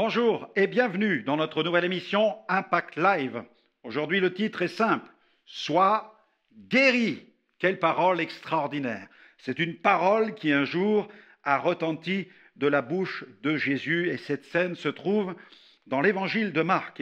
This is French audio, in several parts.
Bonjour et bienvenue dans notre nouvelle émission Impact Live. Aujourd'hui, le titre est simple, « Sois guéri ». Quelle parole extraordinaire. C'est une parole qui un jour a retenti de la bouche de Jésus et cette scène se trouve dans l'évangile de Marc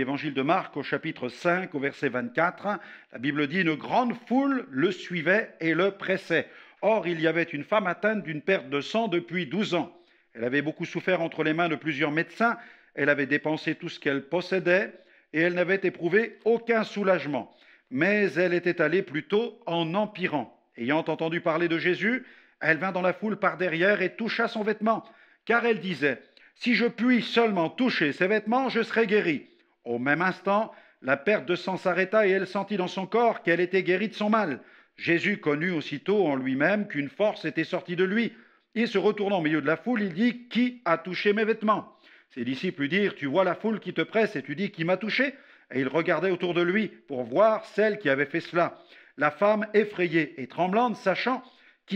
au chapitre 5 au verset 24. La Bible dit « Une grande foule le suivait et le pressait. Or, il y avait une femme atteinte d'une perte de sang depuis 12 ans. Elle avait beaucoup souffert entre les mains de plusieurs médecins. Elle avait dépensé tout ce qu'elle possédait et elle n'avait éprouvé aucun soulagement. Mais elle était allée plutôt en empirant. Ayant entendu parler de Jésus, elle vint dans la foule par derrière et toucha son vêtement, car elle disait « Si je puis seulement toucher ses vêtements, je serai guérie. » Au même instant, la perte de sang s'arrêta et elle sentit dans son corps qu'elle était guérie de son mal. Jésus connut aussitôt en lui-même qu'une force était sortie de lui. Il se retournant au milieu de la foule, il dit « Qui a touché mes vêtements ?» Ses disciples lui dirent « Tu vois la foule qui te presse et tu dis « Qui m'a touché ?» Et il regardait autour de lui pour voir celle qui avait fait cela. La femme, effrayée et tremblante, sachant ce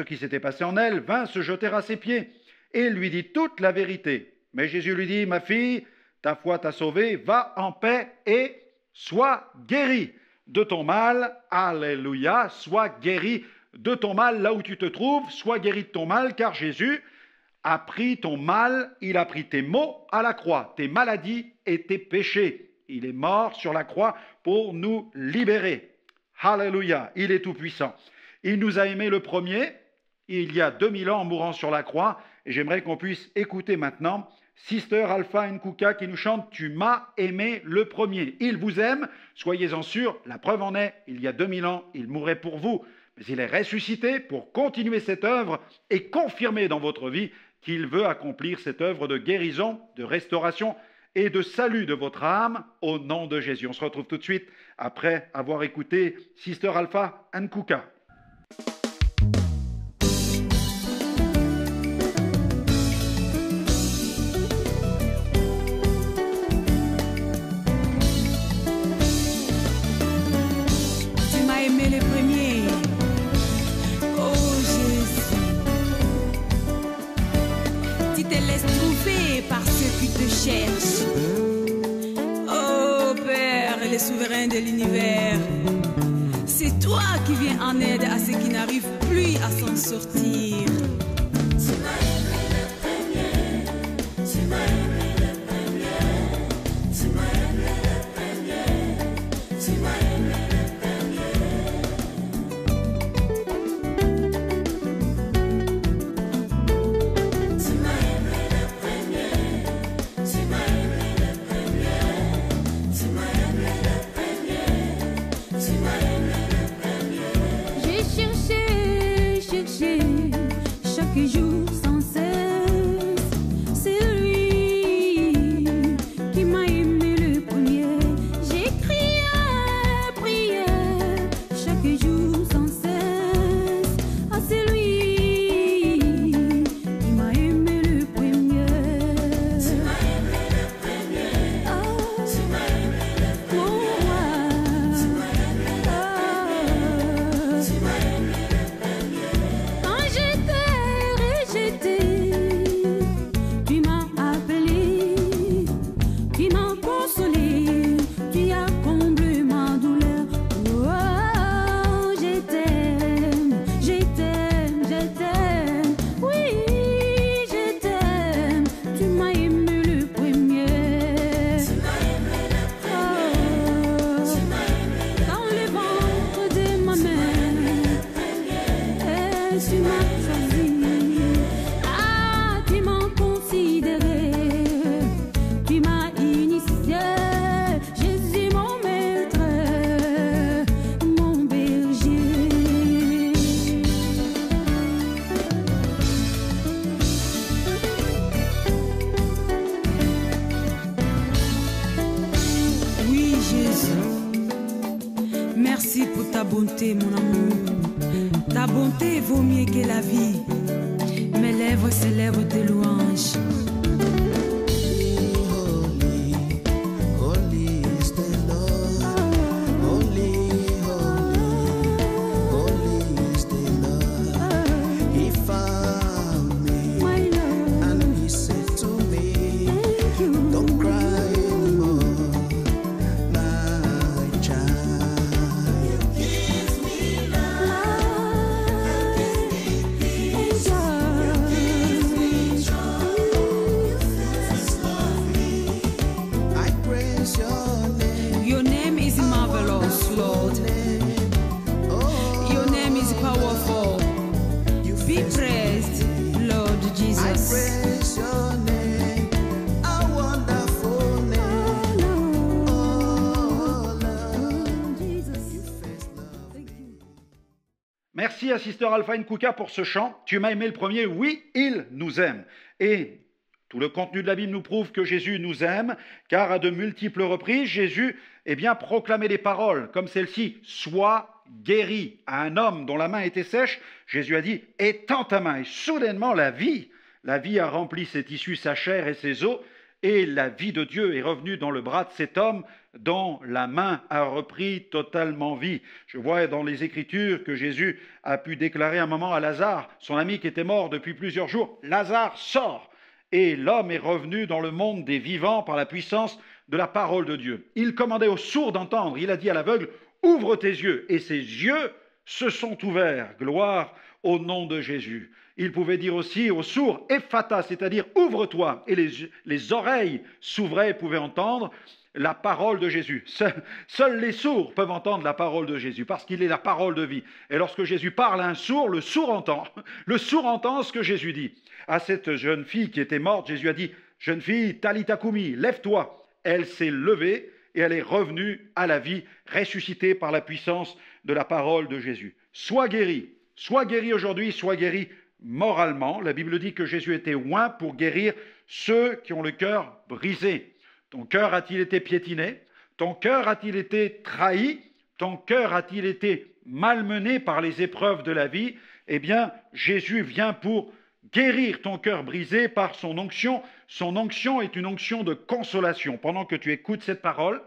qui s'était passé en elle, vint se jeter à ses pieds et lui dit toute la vérité. Mais Jésus lui dit « Ma fille, ta foi t'a sauvée, va en paix et sois guérie de ton mal. » Alléluia, sois guérie de ton mal là où tu te trouves, sois guérie de ton mal, car Jésus a pris ton mal, il a pris tes maux à la croix, tes maladies et tes péchés. Il est mort sur la croix pour nous libérer. Alléluia, il est tout-puissant. Il nous a aimés le premier, il y a 2000 ans en mourant sur la croix, et j'aimerais qu'on puisse écouter maintenant Sister Alpha Nkuka qui nous chante « Tu m'as aimé le premier ». Il vous aime, soyez-en sûrs, la preuve en est, il y a 2000 ans, il mourait pour vous, mais il est ressuscité pour continuer cette œuvre et confirmer dans votre vie qu'il veut accomplir cette œuvre de guérison, de restauration et de salut de votre âme au nom de Jésus. On se retrouve tout de suite après avoir écouté Sister Alpha Nkuka. Tu m'as aimé le premier. Oh Jésus. Tu te laisses trouver par ceux qui te cherchent. Oh Père, le souverain de l'univers, c'est toi qui viens en aide à ceux qui n'arrivent plus à s'en sortir. Tu m'as aimé le premier, tu m'as aimé le premier, tu m'as aimé le premier, tu m'as aimé le Tu m'as aimé le premier, tu m'as aimé le premier, tu m'as aimé le premier, tu m'as aimé le premier. J'ai cherché chaque jour sans cesse. C'est lui qui m'a aimé le premier. J'ai prié chaque jour sans cesse. Ah, c'est lui qui m'a aimé le premier. Tu m'as aimé le premier, Ah, tu m'as aimé le pour moi. tu m'as aimé le Ah, tu m'as aimé le premier. quand j'étais rejetée, tu m'as appelé, tu m'as consolé, tu as comblé ma douleur. Oh, je t'aime, oui, je t'aime, tu m'as aimé le premier. Tu m'as aimé le premier, tu m'as aimé le Dans le ventre de ma mère, tu m'as choisi. Ah, tu m'as considéré, tu m'as initié. Jésus, mon maître, mon berger. Oui Jésus, merci pour ta bonté mon amour. Ta bonté vaut mieux que la vie. Mes lèvres célèbrent tes louanges. Holy, holy is the Lord. Holy, holy, holy is the Lord. He found me My Lord, and he said to me, Jesus. praise your name, a wonderful name. Oh, love, Jesus. you first love. Thank you. Merci à Sister Alpha Nkouka pour ce chant. Tu m'as aimé le premier, oui, il nous aime. Et tout le contenu de la Bible nous prouve que Jésus nous aime, car à de multiples reprises, Jésus proclamait des paroles comme celle-ci, « Sois guéri » à un homme dont la main était sèche. Jésus a dit, « Étends ta main ». Et soudainement, la vie a rempli ses tissus, sa chair et ses os, et la vie de Dieu est revenue dans le bras de cet homme dont la main a repris totalement vie. Je vois dans les Écritures que Jésus a pu déclarer un moment à Lazare, son ami qui était mort depuis plusieurs jours, « Lazare, sors !» Et l'homme est revenu dans le monde des vivants par la puissance de la parole de Dieu. Il commandait aux sourds d'entendre, il a dit à l'aveugle, « Ouvre tes yeux !» Et ses yeux se sont ouverts. Gloire au nom de Jésus. Il pouvait dire aussi aux sourds, « Ephata », c'est-à-dire « Ouvre-toi !» Et les oreilles s'ouvraient et pouvaient entendre la parole de Jésus. Seuls les sourds peuvent entendre la parole de Jésus, parce qu'il est la parole de vie. Et lorsque Jésus parle à un sourd, le sourd entend. Le sourd entend ce que Jésus dit. À cette jeune fille qui était morte, Jésus a dit, « Jeune fille, Talita Koumi, lève-toi !» Elle s'est levée et elle est revenue à la vie, ressuscitée par la puissance de la parole de Jésus. Sois guéri aujourd'hui, sois guéri moralement. La Bible dit que Jésus était oint pour guérir ceux qui ont le cœur brisé. Ton cœur a-t-il été piétiné? Ton cœur a-t-il été trahi? Ton cœur a-t-il été malmené par les épreuves de la vie? Eh bien, Jésus vient pour guérir ton cœur brisé par son onction. Son onction est une onction de consolation. Pendant que tu écoutes cette parole,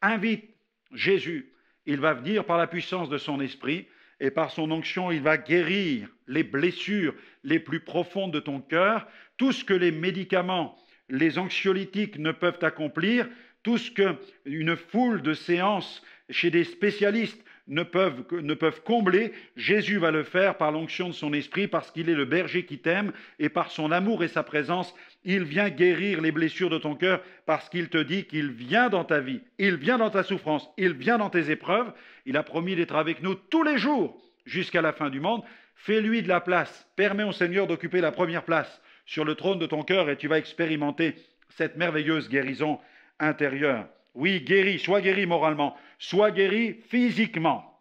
invite Jésus. Il va venir par la puissance de son esprit et par son onction, il va guérir les blessures les plus profondes de ton cœur, tout ce que les médicaments, les anxiolytiques ne peuvent accomplir, tout ce qu'une foule de séances chez des spécialistes ne peuvent combler. Jésus va le faire par l'onction de son esprit, parce qu'il est le berger qui t'aime, et par son amour et sa présence, il vient guérir les blessures de ton cœur, parce qu'il te dit qu'il vient dans ta vie, il vient dans ta souffrance, il vient dans tes épreuves. Il a promis d'être avec nous tous les jours jusqu'à la fin du monde. Fais-lui de la place, permets au Seigneur d'occuper la première place sur le trône de ton cœur, et tu vas expérimenter cette merveilleuse guérison intérieure. Oui, guéri, sois guéri moralement, sois guéri physiquement.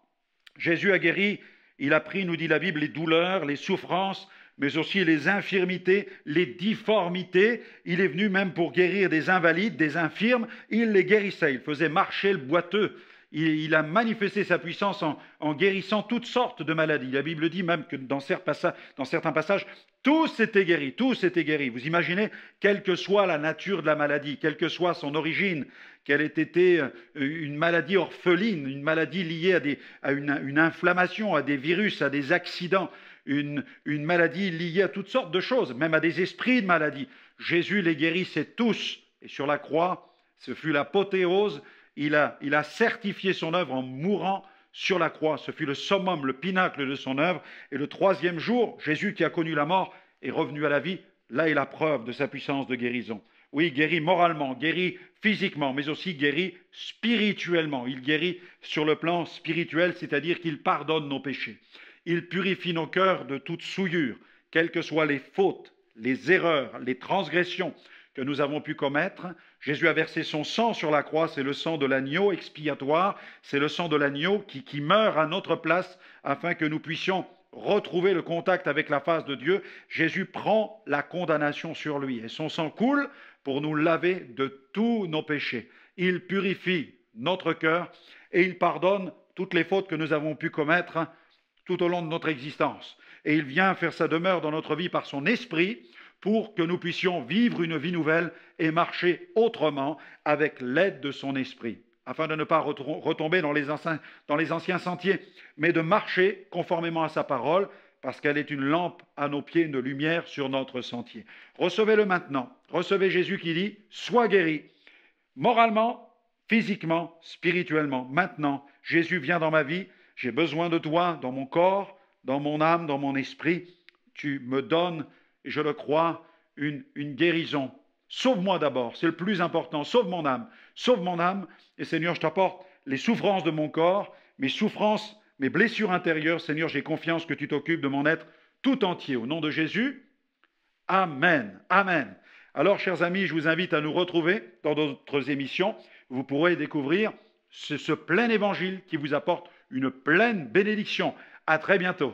Jésus a guéri, il a pris, nous dit la Bible, les douleurs, les souffrances, mais aussi les infirmités, les difformités. Il est venu même pour guérir des invalides, des infirmes. Il les guérissait, il faisait marcher le boiteux. Il a manifesté sa puissance en guérissant toutes sortes de maladies. La Bible dit même que dans certains passages, tous étaient guéris, tous étaient guéris. Vous imaginez, quelle que soit la nature de la maladie, quelle que soit son origine, qu'elle ait été une maladie orpheline, une maladie liée à une inflammation, à des virus, à des accidents, une maladie liée à toutes sortes de choses, même à des esprits de maladie. Jésus les guérissait tous. Et sur la croix, ce fut l'apothéose. Il a certifié son œuvre en mourant sur la croix. Ce fut le summum, le pinacle de son œuvre. Et le troisième jour, Jésus, qui a connu la mort, est revenu à la vie. Là est la preuve de sa puissance de guérison. Oui, guéri moralement, guéri physiquement, mais aussi guéri spirituellement. Il guérit sur le plan spirituel, c'est-à-dire qu'il pardonne nos péchés. Il purifie nos cœurs de toute souillure, quelles que soient les fautes, les erreurs, les transgressions que nous avons pu commettre. Jésus a versé son sang sur la croix, c'est le sang de l'agneau expiatoire, c'est le sang de l'agneau qui meurt à notre place afin que nous puissions retrouver le contact avec la face de Dieu. Jésus prend la condamnation sur lui et son sang coule pour nous laver de tous nos péchés. Il purifie notre cœur et il pardonne toutes les fautes que nous avons pu commettre tout au long de notre existence. Et il vient faire sa demeure dans notre vie par son esprit pour que nous puissions vivre une vie nouvelle et marcher autrement avec l'aide de son esprit, afin de ne pas retomber dans les anciens sentiers, mais de marcher conformément à sa parole, parce qu'elle est une lampe à nos pieds, une lumière sur notre sentier. Recevez-le maintenant. Recevez Jésus qui dit « Sois guéri » moralement, physiquement, spirituellement. Maintenant, Jésus vient dans ma vie. J'ai besoin de toi dans mon corps, dans mon âme, dans mon esprit. Tu me donnes, et je le crois, une guérison. Sauve-moi d'abord, c'est le plus important. Sauve mon âme. Et Seigneur, je t'apporte les souffrances de mon corps, mes souffrances, mes blessures intérieures. Seigneur, j'ai confiance que tu t'occupes de mon être tout entier. Au nom de Jésus, Amen. Amen. Alors, chers amis, je vous invite à nous retrouver dans d'autres émissions. Vous pourrez découvrir ce plein évangile qui vous apporte une pleine bénédiction. À très bientôt.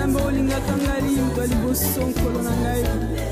Nzambe olinga kangali mtu alibosonkolo na ngai